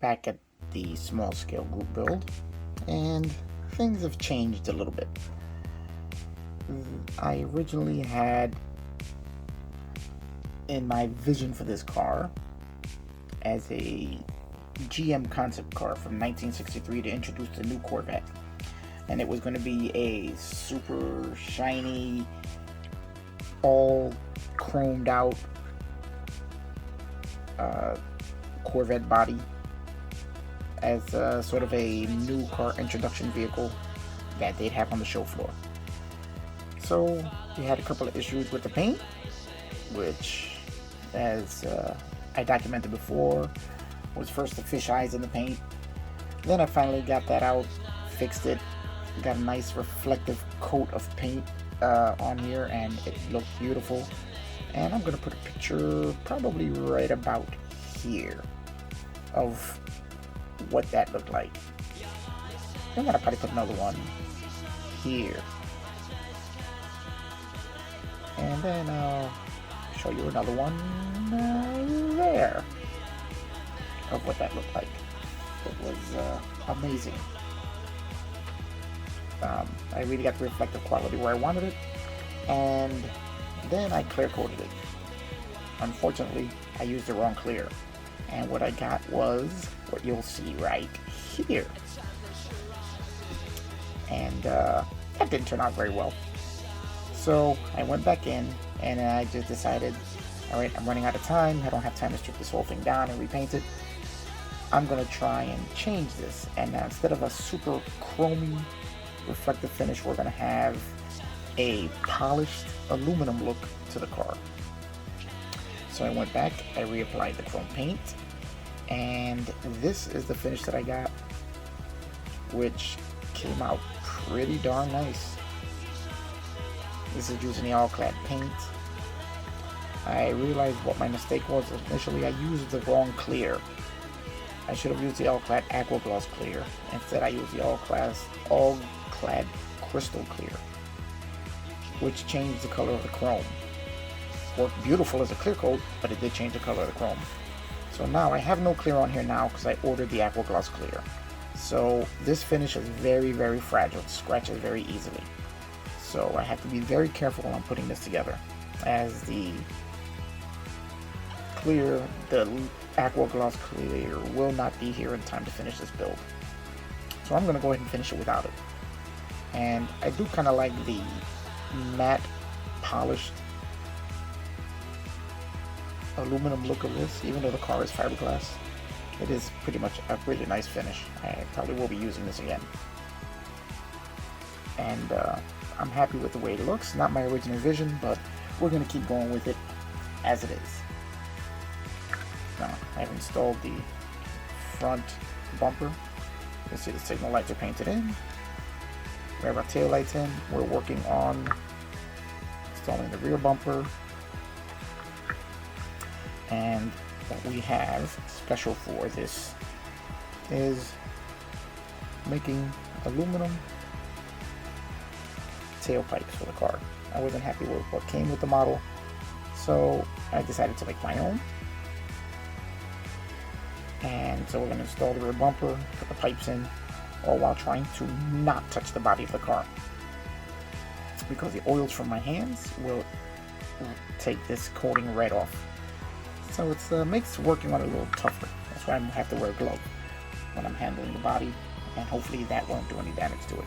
back at the small scale group build, and things have changed a little bit. I originally had in my vision for this car as a GM concept car from 1963 to introduce the new Corvette, and it was going to be a super shiny, all chromed out Corvette body as sort of a new car introduction vehicle that they'd have on the show floor. So we had a couple of issues with the paint, which, as I documented before, was first the fish eyes in the paint. Then I finally got that out, fixed it, got a nice reflective coat of paint on here, and it looked beautiful. And I'm going to put a picture probably right about here of what that looked like. I'm going to probably put another one here. And then I'll show you another one there of what that looked like. It was amazing. I really got the reflective quality where I wanted it, and then I clear coated it. Unfortunately, I used the wrong clear, and what I got was what you'll see right here. And that didn't turn out very well. So I went back in, and I just decided, alright, I'm running out of time, I don't have time to strip this whole thing down and repaint it. I'm going to try and change this, and now instead of a super chromy reflective finish, we're going to have a polished aluminum look to the car. So I went back, I reapplied the chrome paint, and this is the finish that I got, which came out pretty darn nice. This is using the all-clad paint. I realized what my mistake was. Initially, I used the wrong clear. I should have used the all-clad aqua gloss clear. Instead, I used the all-clad crystal clear, which changed the color of the chrome. Worked beautiful as a clear coat, but it did change the color of the chrome. So now I have no clear on here now because I ordered the aqua gloss clear. So this finish is very, very fragile. It scratches very easily. So I have to be very careful when I'm putting this together, as the aqua gloss clear will not be here in time to finish this build. So I'm going to go ahead and finish it without it. And I do kind of like the matte polished aluminum look of this, even though the car is fiberglass. It is pretty much a really nice finish. I probably will be using this again. And I'm happy with the way it looks. Not my original vision, but we're going to keep going with it as it is. Now, I've installed the front bumper. You can see the signal lights are painted in. We have our tail lights in. We're working on installing the rear bumper. And what we have special for this is making aluminum tailpipes for the car. I wasn't happy with what came with the model, so I decided to make my own. And so we're going to install the rear bumper, put the pipes in, all while trying to not touch the body of the car, because the oils from my hands will take this coating right off. So it makes working on it a little tougher. That's why I have to wear a glove when I'm handling the body, and hopefully that won't do any damage to it.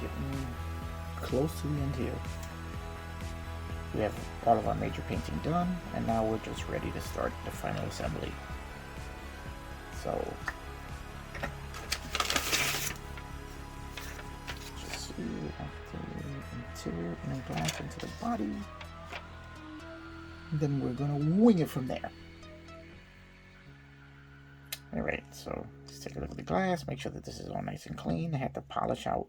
Getting close to the end here. We have all of our major painting done, and now we're just ready to start the final assembly. So, just see after interior and glass into the body. Then we're gonna wing it from there. Alright, so let's take a look at the glass, make sure that this is all nice and clean. I had to polish out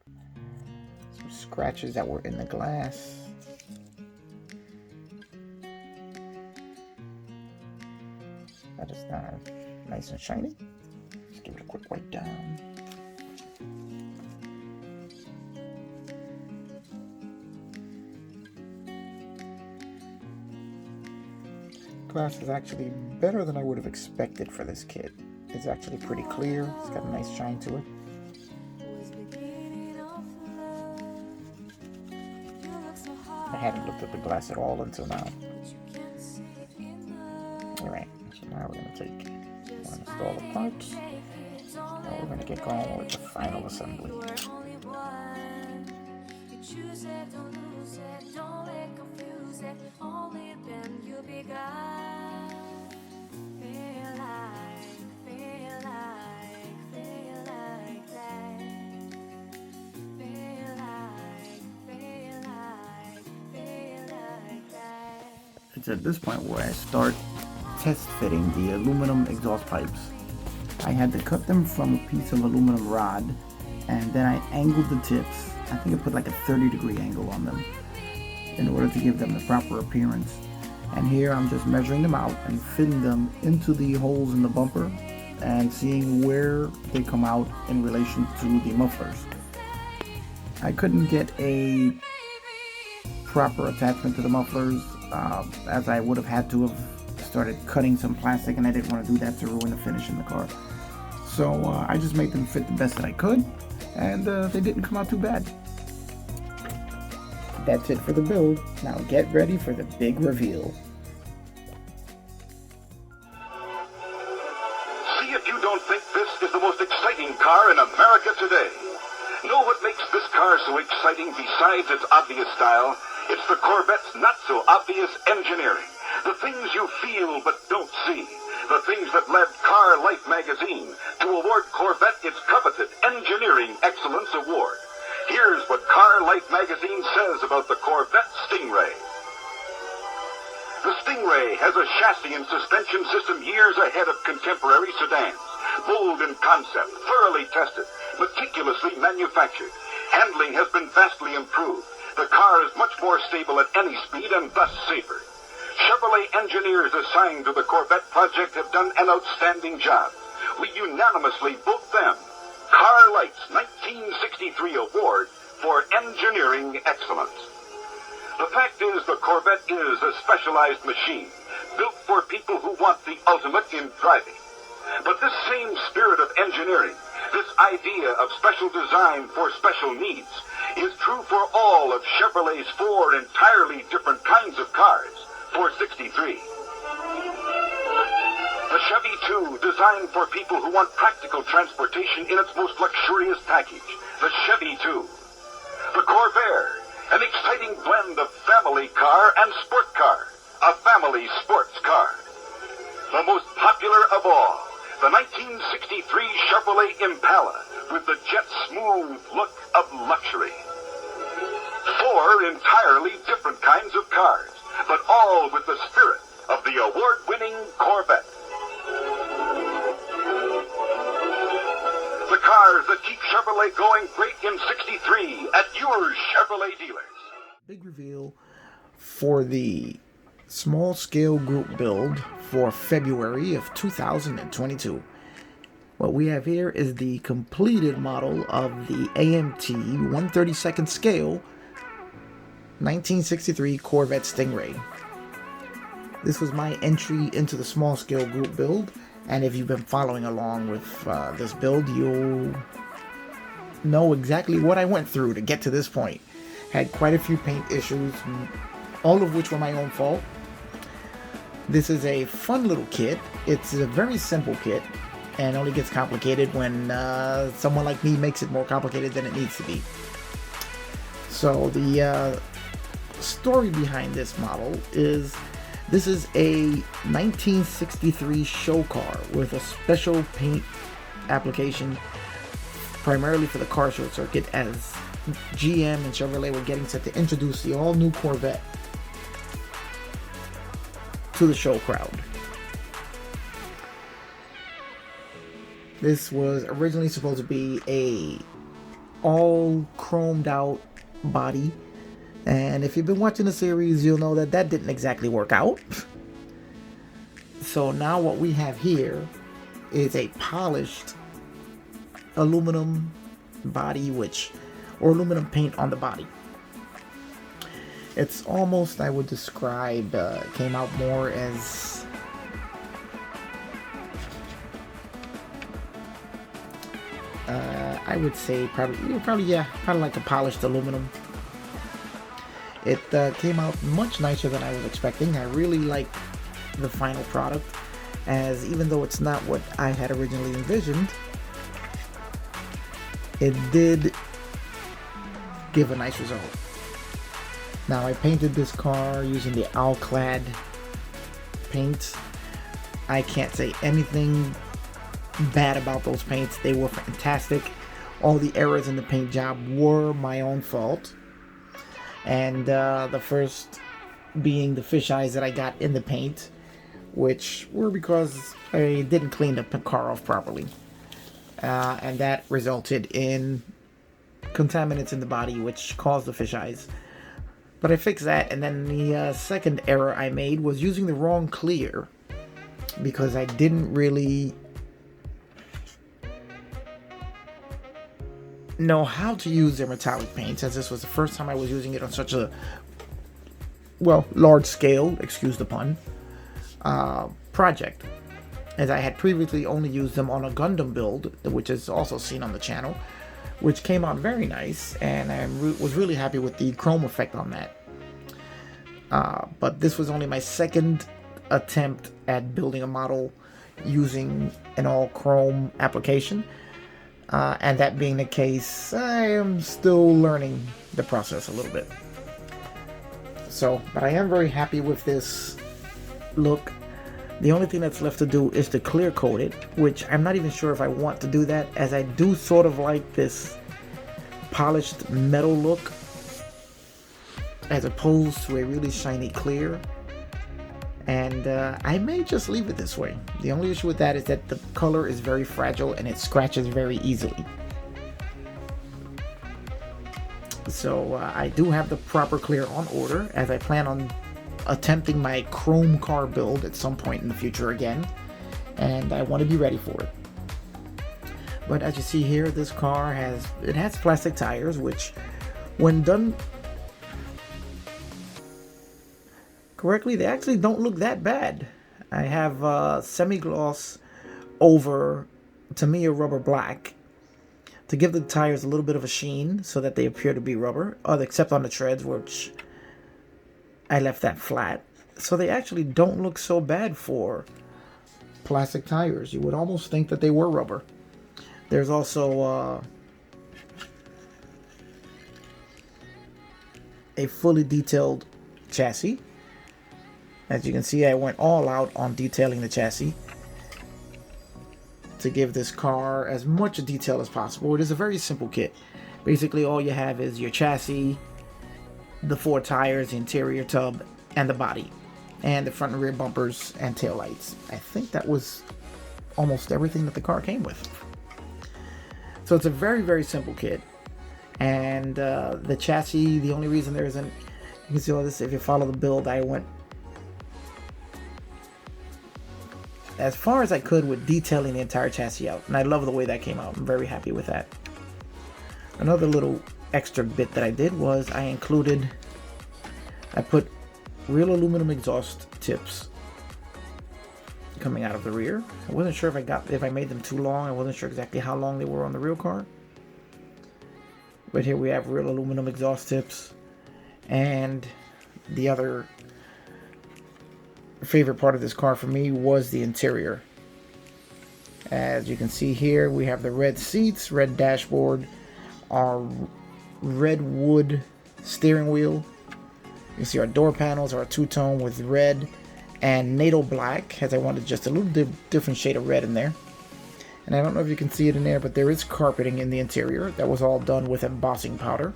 some scratches that were in the glass. That is now nice and shiny. Let's give it a quick wipe down. glass is actually better than I would have expected for this kit. It's actually pretty clear. It's got a nice shine to it. I hadn't looked at the glass at all until now. Alright, so now we're going to install the parts. Now we're going to get going with the final assembly. It's at this point where I start test fitting the aluminum exhaust pipes. I had to cut them from a piece of aluminum rod, and then I angled the tips. I think I put like a 30-degree angle on them in order to give them the proper appearance. And here I'm just measuring them out and fitting them into the holes in the bumper and seeing where they come out in relation to the mufflers. I couldn't get a proper attachment to the mufflers as I would have had to have started cutting some plastic, and I didn't want to do that to ruin the finish in the car. So I just made them fit the best that I could, and they didn't come out too bad. That's it for the build. Now get ready for the big reveal. See if you don't think this is the most exciting car in America today. Know what makes this car so exciting besides its obvious style? It's the Corvette's not-so-obvious engineering. The things you feel but don't see. The things that led Car Life magazine to award Corvette its coveted Engineering Excellence Award. Here's what Car Life magazine says about the Corvette Stingray. The Stingray has a chassis and suspension system years ahead of contemporary sedans. Bold in concept, thoroughly tested, meticulously manufactured. Handling has been vastly improved. The car is much more stable at any speed and thus safer. Chevrolet engineers assigned to the Corvette project have done an outstanding job. We unanimously vote them Car Life's 1963 Award for Engineering Excellence. The fact is, the Corvette is a specialized machine, built for people who want the ultimate in driving. But this same spirit of engineering, this idea of special design for special needs, is true for all of Chevrolet's four entirely different kinds of cars for 63. The Chevy 2, designed for people who want practical transportation in its most luxurious package, the Chevy 2. The Corvair, an exciting blend of family car and sport car, a family sports car. The most popular of all, the 1963 Chevrolet Impala, with the jet-smooth look of luxury. Four entirely different kinds of cars, but all with the spirit of the award-winning Corvette. The cars that keep Chevrolet going great in 63 at your Chevrolet dealers. Big reveal for the small scale group build for February of 2022. What we have here is the completed model of the AMT 1/32nd scale 1963 Corvette Stingray. This was my entry into the small scale group build, and if you've been following along with this build, you'll know exactly what I went through to get to this point. Had quite a few paint issues, all of which were my own fault. This is a fun little kit. It's a very simple kit, and only gets complicated when someone like me makes it more complicated than it needs to be. So the story behind this model is this is a 1963 show car with a special paint application primarily for the car show circuit, as GM and Chevrolet were getting set to introduce the all-new Corvette to the show crowd. This was originally supposed to be a all chromed out body, and if you've been watching the series, you'll know that that didn't exactly work out. So now what we have here is a polished aluminum body, or aluminum paint on the body. It's almost, I would describe, came out more as I would say probably yeah, kind of like a polished aluminum. It came out much nicer than I was expecting. I really like the final product, as even though it's not what I had originally envisioned, it did give a nice result. Now, I painted this car using the Alclad paints. I can't say anything bad about those paints. They were fantastic. All the errors in the paint job were my own fault. And the first being the fisheyes that I got in the paint, which were because I didn't clean the car off properly. And that resulted in contaminants in the body, which caused the fisheyes. But I fixed that, and then the second error I made was using the wrong clear, because I didn't really know how to use their metallic paints, as this was the first time I was using it on such a, well, large scale, excuse the pun, project, as I had previously only used them on a Gundam build, which is also seen on the channel, which came out very nice, and I was really happy with the chrome effect on that. But this was only my second attempt at building a model using an all chrome application, and that being the case, I am still learning the process a little bit. So, but I am very happy with this look. The only thing that's left to do is to clear coat it, which I'm not even sure if I want to do that, as I do sort of like this polished metal look as opposed to a really shiny clear. And I may just leave it this way. The only issue with that is that the color is very fragile and it scratches very easily. So I do have the proper clear on order, as I plan on attempting my chrome car build at some point in the future again, and I want to be ready for it. But as you see here, this car has plastic tires, which when done correctly, they actually don't look that bad. I have semi-gloss over Tamiya rubber black to give the tires a little bit of a sheen so that they appear to be rubber, except on the treads, which I left that flat. So they actually don't look so bad for plastic tires. You would almost think that they were rubber. There's also a fully detailed chassis. As you can see, I went all out on detailing the chassis to give this car as much detail as possible. It is a very simple kit. Basically, all you have is your chassis, the 4 tires, the interior tub, and the body, and the front and rear bumpers and taillights. I think that was almost everything that the car came with. So it's a very, very simple kit. And the chassis, the only reason there isn't, you can see all this, if you follow the build, I went as far as I could with detailing the entire chassis out, and I love the way that came out. I'm very happy with that. Another little extra bit that I did was I put real aluminum exhaust tips coming out of the rear. I wasn't sure if I made them too long. I wasn't sure exactly how long they were on the real car. But here we have real aluminum exhaust tips. And the other favorite part of this car for me was the interior. As you can see here, we have the red seats, red dashboard, our red wood steering wheel. You can see our door panels are two-tone with red and NATO black, as I wanted just a little different shade of red in there. And I don't know if you can see it in there, but there is carpeting in the interior. That was all done with embossing powder.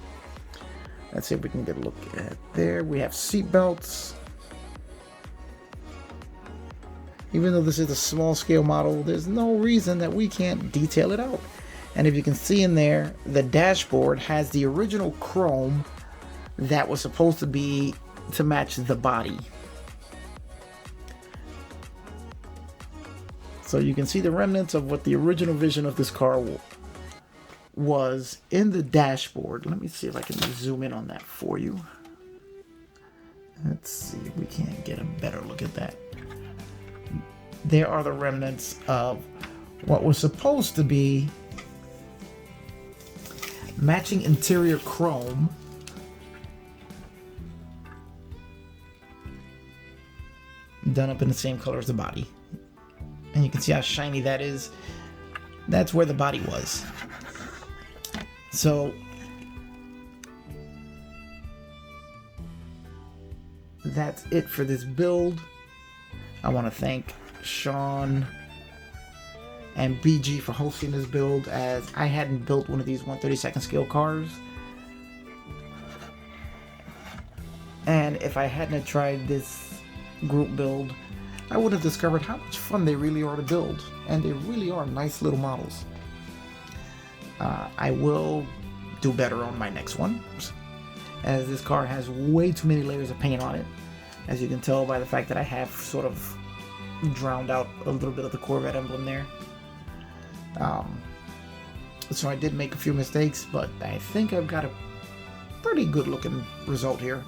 Let's see if we can get a look at there. We have seat belts. Even though this is a small scale model, there's no reason that we can't detail it out. And if you can see in there, the dashboard has the original chrome that was supposed to be to match the body. So you can see the remnants of what the original vision of this car was in the dashboard. Let me see if I can zoom in on that for you. Let's see if we can't get a better look at that. There are the remnants of what was supposed to be Matching interior chrome. Done up in the same color as the body. And you can see how shiny that is. That's where the body was. So that's it for this build. I want to thank Sean and BG for hosting this build, as I hadn't built one of these 1/32 scale cars. And if I hadn't tried this group build, I would have discovered how much fun they really are to build. And they really are nice little models. I will do better on my next one, as this car has way too many layers of paint on it, as you can tell by the fact that I have sort of drowned out a little bit of the Corvette emblem there. So I did make a few mistakes, but I think I've got a pretty good looking result here.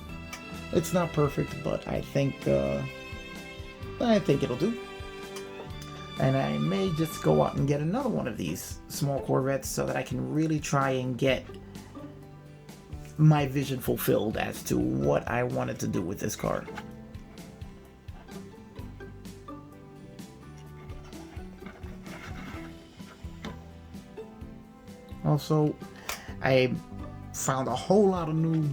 It's not perfect, but I think it'll do. And I may just go out and get another one of these small Corvettes so that I can really try and get my vision fulfilled as to what I wanted to do with this car. Also, I found a whole lot of new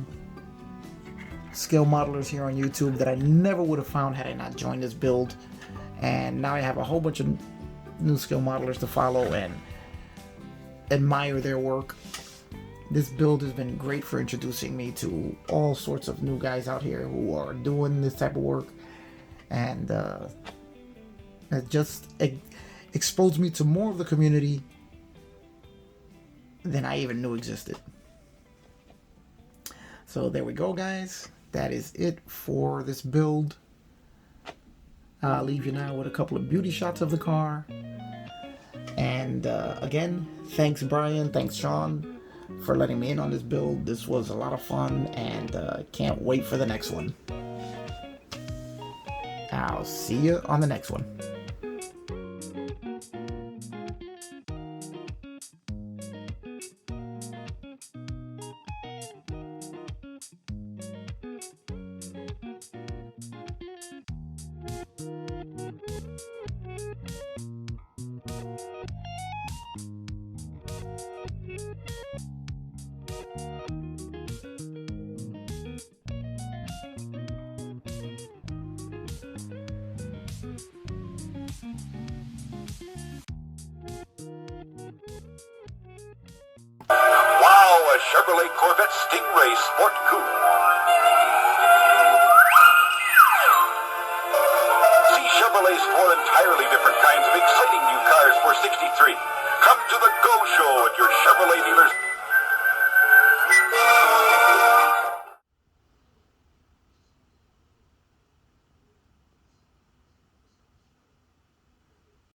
scale modelers here on YouTube that I never would have found had I not joined this build. And now I have a whole bunch of new scale modelers to follow and admire their work. This build has been great for introducing me to all sorts of new guys out here who are doing this type of work. And it just exposed me to more of the community than I even knew existed. So there we go, guys. That is it for this build. I'll leave you now with a couple of beauty shots of the car. And again, thanks Brian, thanks Sean for letting me in on this build. This was a lot of fun, and can't wait for the next one. I'll see you on the next one. A Chevrolet Corvette Stingray Sport Coupe. See Chevrolet's 4 entirely different kinds of exciting new cars for $63. Come to the Go Show at your Chevrolet dealers